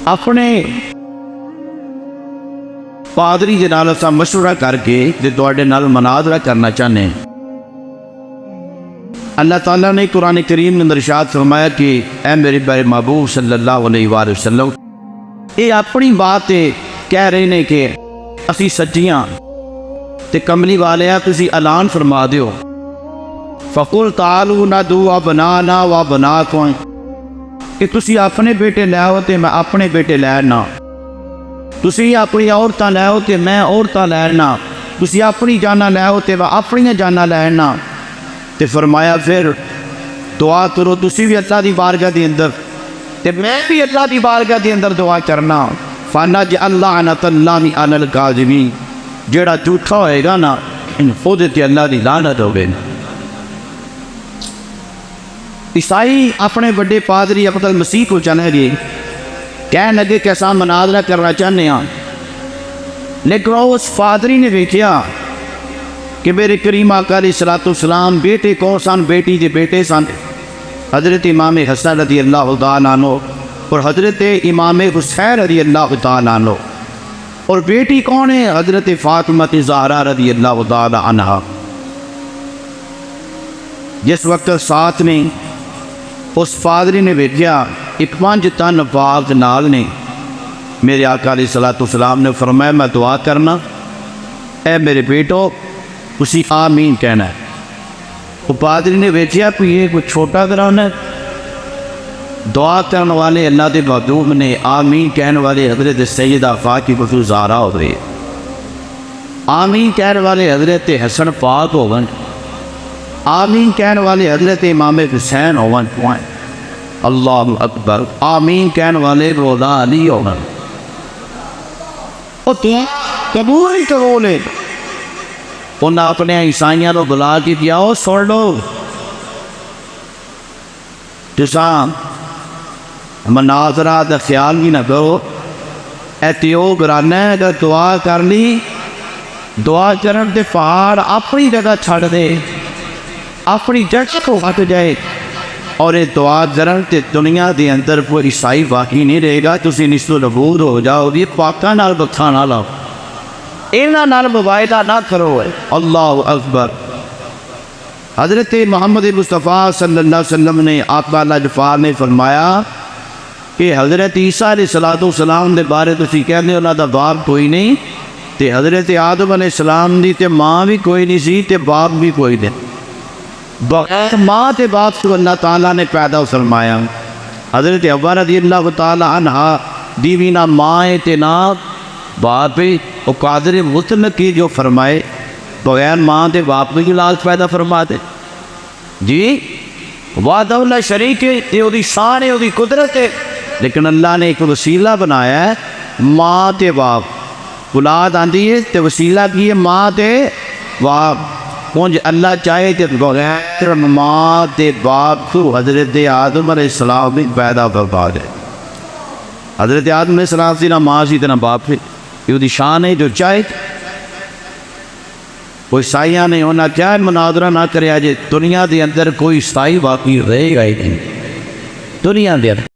اپنے پادری دے نال اساں مشورہ کر کے تے تواڈے نال مناظرہ کرنا چاہنے ہیں۔ اللہ تعالیٰ نے قرآن کریم میں ارشاد فرمایا کہ اے میرے پیارے محبوب صلی اللہ علیہ وآلہ وسلم، یہ اپنی بات کہہ رہے ہیں کہ اسی سچیاں تے کملی والے ہیں، تسی اعلان فرما دیو فقل تعالوا ندعو ابناءنا وابناءکم، کہ تسی اپنے بیٹے لے آؤ تے میں اپنے بیٹے لے آنا، تسی اپنی عورتاں لے آؤ تے میں عورتاں لے آنا، تسی اپنی جانا لے آؤ تے میں اپنی جانا لے آنا۔ تے فرمایا پھر دعا کرو تسی بھی اللہ دی بارگاہ دی اندر تے میں بھی اللہ دی بارگاہ دی اندر دعا کرنا، فَنَجْعَلْ لَعْنَةَ اللَّهِ عَلَى الْكَاذِبِينَ، جیڑا جھوٹا ہوئے گا نا خود تے اللہ دی لعنت ہوگی۔ عیسائی اپنے بڑے پادری افضل مسیح کو چلے گئے، کہنے لگے کہ اساں مناظرہ کرنا چاہنے ہیں، لیکن اس پادری نے دیکھیا کہ میرے کریم آقا علیہ السلام بیٹے کون سن؟ بیٹی کے بیٹے سن حضرت امام حسن رضی اللہ تعالیٰ عنہ اور حضرت امام حسین رضی اللہ تعالیٰ عنہ، اور بیٹی کون ہے؟ حضرت فاطمہ زہرا رضی اللہ تعالیٰ عنہ۔ جس وقت ساتھ نے اس پادری نے بھیجا ایک 5 تن پاک نال نے، میرے آقا علیہ السلام نے فرمایا میں دعا کرنا، اے میرے بیٹو اسی آمین کہنا ہے۔ وہ پادری نے ویچیا کہ یہ کوئی چھوٹا گراؤنڈ ہے؟ دعا کرنے والے اللہ کے محبوب نے آمین کہنے والے حضرت سیدہ فاطمہ زہرا ہو گئے، آمین کہنے والے حضرت حسن پاک ہو گئے، آمین کہنے والے حضرت امام حسین ہو گئے، اللہ اکبر، آمین کہنے والے روضہ علی ہو گئے۔ اور دعا قبول ہی قبول ہے۔ انہیں اپنے عیسائیوں کو بلا کے دیا ہو سن لو، تساں مناظرہ دا خیال بھی نہ کرو، ایتیو گرانا ہے، اگر دعا کر لی دعا کرن تے پہاڑ اپنی جگہ چھڑ دے، اپنی جگہ کو ہٹ جائے، اور یہ دعا کرن تے دنیا دے اندر کوئی عیسائی باقی نہیں رہے گا، تسی نسل نبود ہو جاؤ گے، پاکاں نال بکھا نہ لاؤ، اینا نال مباہدہ نہ کرو۔ اللہ اکبر۔ حضرت محمد مصطفیٰ صلی اللہ علیہ وسلم نے آپ اللہ جفار نے فرمایا کہ حضرت عیسیٰ علیہ السلام دے بارے تسی کہنے انہاں دا باپ کوئی نہیں، تے حضرت آدم علیہ السلام دی تے ماں بھی کوئی نہیں سی تے باپ بھی کوئی نہیں، بغیر ماں تے باپ سے اللہ تعالیٰ نے پیدا فرمایا۔ حضرت حوا رضی اللہ تعالیٰ عنہ دی بھی نہ ماں تے نہ باپ ہے، وہ قادر مطلق کی جو فرمائے بغیر ماں دے باپ میں اولاد پیدا فرما دے، جی وحدہ لا شریک ہے، یہ وہ شان ہے، وہ قدرت ہے، لیکن اللہ نے ایک وسیلہ بنایا ہے، ماں تے باپ، اولاد آندی ہے تے وسیلہ کی ہے ماں تے باپ، کون اللہ چاہے تے بغیر ماں تے باپ کو حضرت آدم علیہ السلام بھی پیدا فرما دے۔ حضرت آدم علیہ السلام سی نہ ماں سی تے نہ باپ ہے، یہ شان ہے، جو چاہے کوئی عیسائیاں نے انہاں کیا مناظرہ نہ کریا جے دنیا دے اندر کوئی عیسائی باقی رہے گا ہی نہیں، دنیا دے اندر